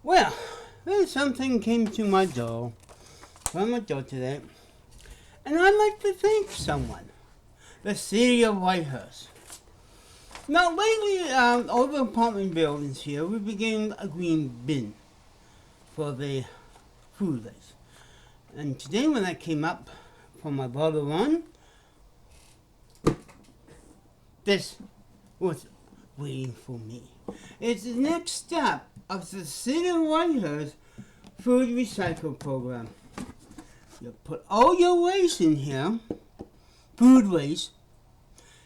Well, there's something came to my door from my door today, and I'd like to thank someone. The city of Whitehurst. Now lately, all the apartment buildings here, we began a green bin for the food waste. And today when I came up from my bottle run, this was waiting for me. It's the next step of the City of Whitehurst food recycle program. You put all your waste in here, food waste,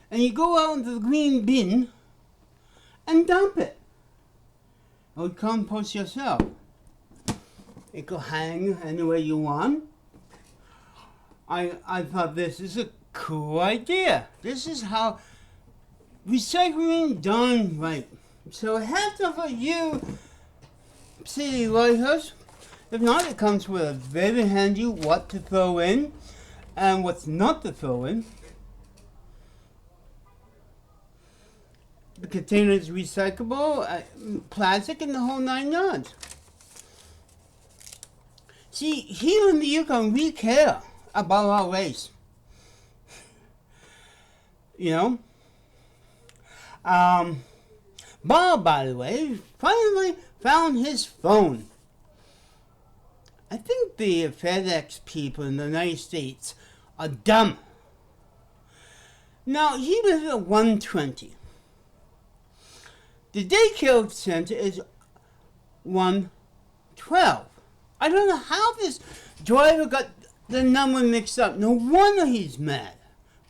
and you go out into the green bin and dump it. Or compost yourself. It can hang anywhere you want. I thought this is a cool idea. This is how recycling done right. So hats off for you, City of Whitehurst. If not, it comes with a very handy what to throw in and what's not to throw in. The container is recyclable, plastic, and the whole 9 yards. See, here in the Yukon, we care about our waste. You know? Bob, by the way, finally found his phone. I think the FedEx people in the United States are dumb. Now, he lives at 120. The daycare center is 112. I don't know how this driver got the number mixed up. No wonder he's mad,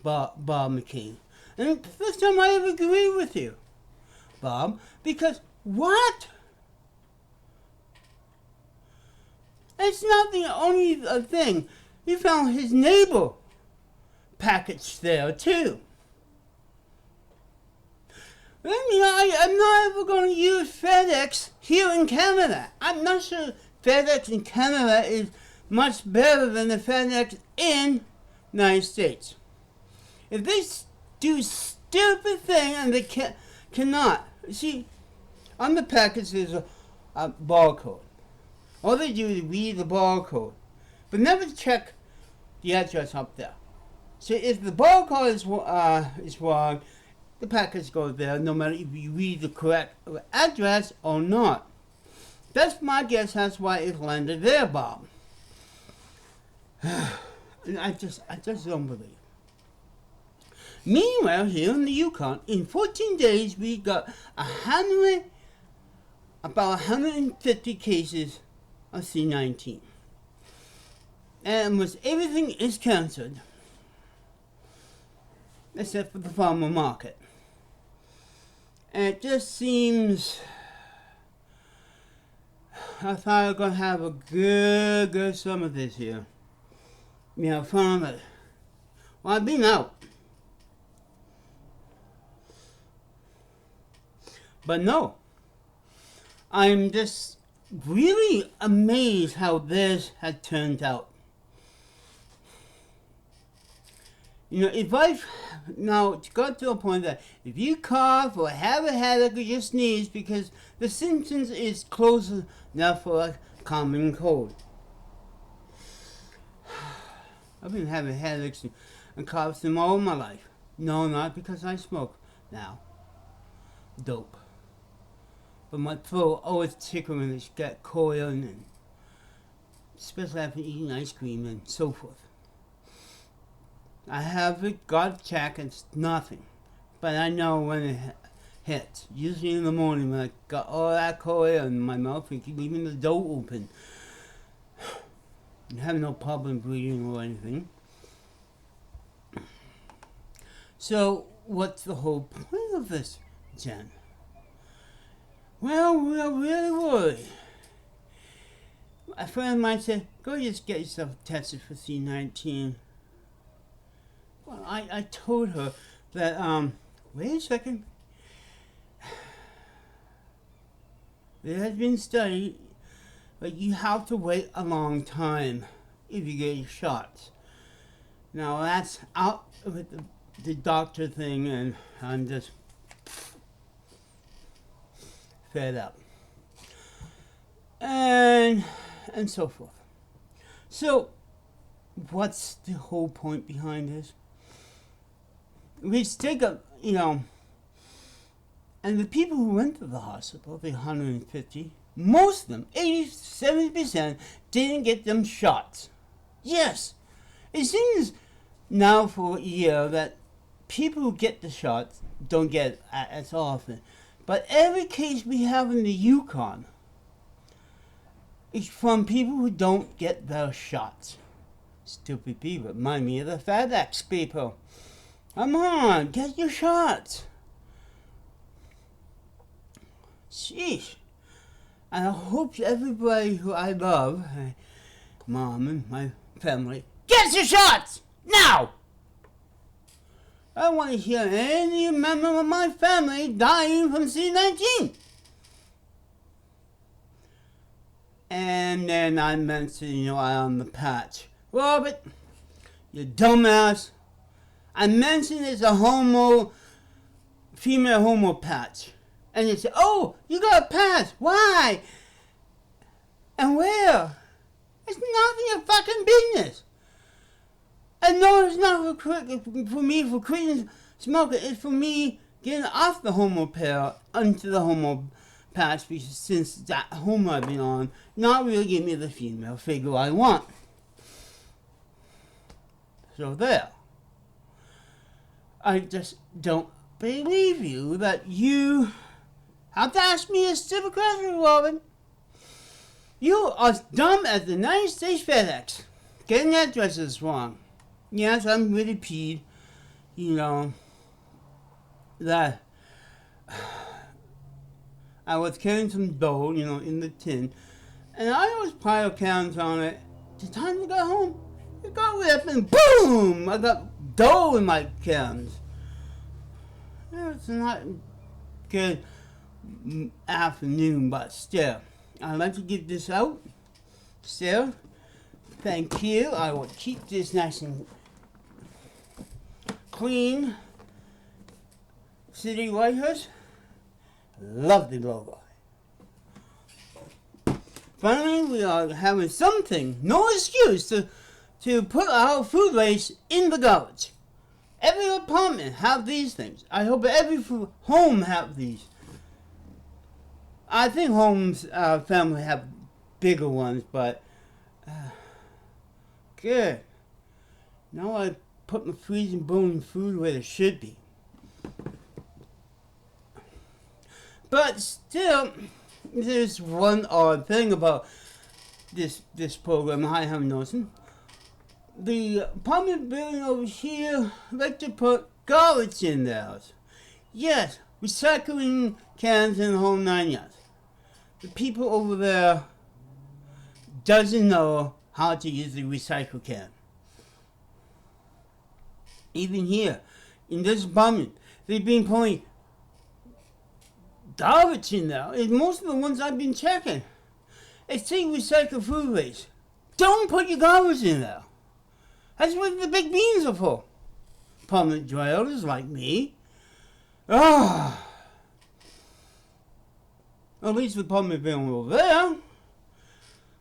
Bob McCain. And it's the first time I ever agree with you, Bob, because what? It's not the only thing. He found his neighbor package there, too. I'm not ever going to use FedEx here in Canada. I'm not sure FedEx in Canada is much better than the FedEx in the United States. If they do stupid thing and they cannot, see, on the package there's a barcode. All they do is read the barcode, but never check the address up there. So if the barcode is wrong, the package goes there no matter if you read the correct address or not. That's my guess. That's why it landed there, Bob. I just don't believe. Meanwhile, here in the Yukon, in 14 days, we got about 150 cases of C19. And almost everything is canceled, except for the farmer market. And it just seems, I thought I was going to have a good summer this year. Fun of it. Well, I've been out. But no, I'm just really amazed how this had turned out. If I've now got to a point that if you cough or have a headache or just sneeze, because the symptoms is close enough for a common cold. I've been having headaches and coughs all my life. No, not because I smoke now. Dope. But my throat always tickles when it's got cold, and especially after eating ice cream and so forth. I haven't got checked, it's nothing. But I know when it hits. Usually in the morning when I got all that cold air in my mouth and keep leaving the door open. I have no problem breathing or anything. So, what's the whole point of this, Jen? Well, we're really worried. A friend of mine said, go just get yourself tested for C19. Well, I told her that, wait a second. There has been studied, but you have to wait a long time if you get your shots. Now that's out with the doctor thing, and I'm just fed up. and so forth. So, what's the whole point behind this? We stick up, and the people who went to the hospital, the 150, most of them, 80-70%, didn't get them shots. Yes, it seems now for a year that people who get the shots don't get it as often. But every case we have in the Yukon is from people who don't get their shots. Stupid people. Remind me of the FedEx people. Come on, get your shots. Sheesh. And I hope everybody who I love, my mom and my family, gets your shots! Now! I don't want to hear any member of my family dying from C-19. And then I mentioned, I on the patch. Robert, you dumbass. I mentioned it's a female homo patch. And you say, oh, you got a patch. Why? And where? It's none of your fucking business. And no, it's not for me for quitting smoking. It's for me getting off the homo pill onto the homo patch, because since that homo I've been on, not really give me the female figure I want. So there. I just don't believe you that you have to ask me a stupid question, Robin. You are as dumb as the United States FedEx. Getting addresses wrong. Yes, I'm really peed, that I was carrying some dough, in the tin, and I always pile cans on it. The time to go home, it got ripped and boom! I got dough in my cans. It's not good afternoon, but still, I'd like to get this out. Still, thank you. I will keep this nice and clean. City Lighthouse. Lovely logo. Finally, we are having something, no excuse, to put our food waste in the garbage. Every apartment have these things. I hope every home have these. I think homes, family have bigger ones, but good. Now I put my freezing bone food where it should be. But still, there's one odd thing about this program I have noticed. The apartment building over here like to put garbage in theirs. Yes, recycling cans in the whole 9 yards. The people over there doesn't know how to use the recycle can. Even here, in this apartment, they've been putting garbage in there. And most of the ones I've been checking, it's saying recycle food waste. Don't put your garbage in there. That's what the big beans are for. Apartment dwellers like me. At least the apartment building over there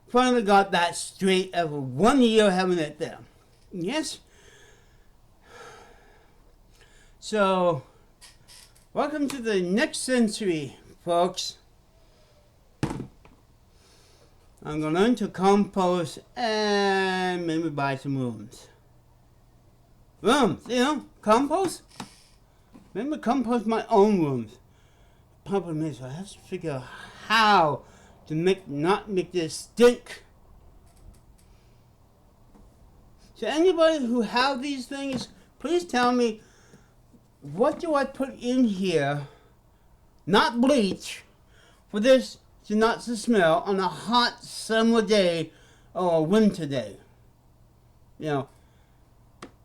finally got that straight after 1 year having it there. Yes. So, welcome to the next century, folks. I'm going to learn to compost and maybe buy some rooms. Compost? Maybe compost my own rooms. Problem is, I have to figure out how to not make this stink. So anybody who have these things, please tell me, what do I put in here, not bleach, for this to not to smell on a hot summer day or a winter day?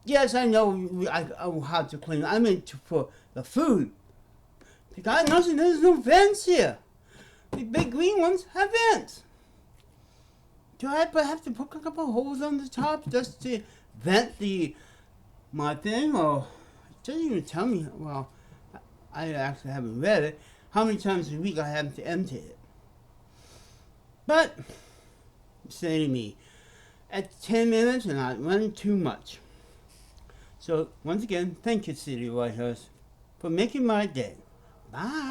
Yes, I know I will have to clean. I mean for the food. Because I noticed there's no vents here. The big green ones have vents. Do I have to put a couple holes on the top just to vent my thing? Or it doesn't even tell me. Well, I actually haven't read it. How many times a week I have to empty it. But, say to me, at 10 minutes and not running too much. So, once again, thank you, City White House, for making my day. Bye.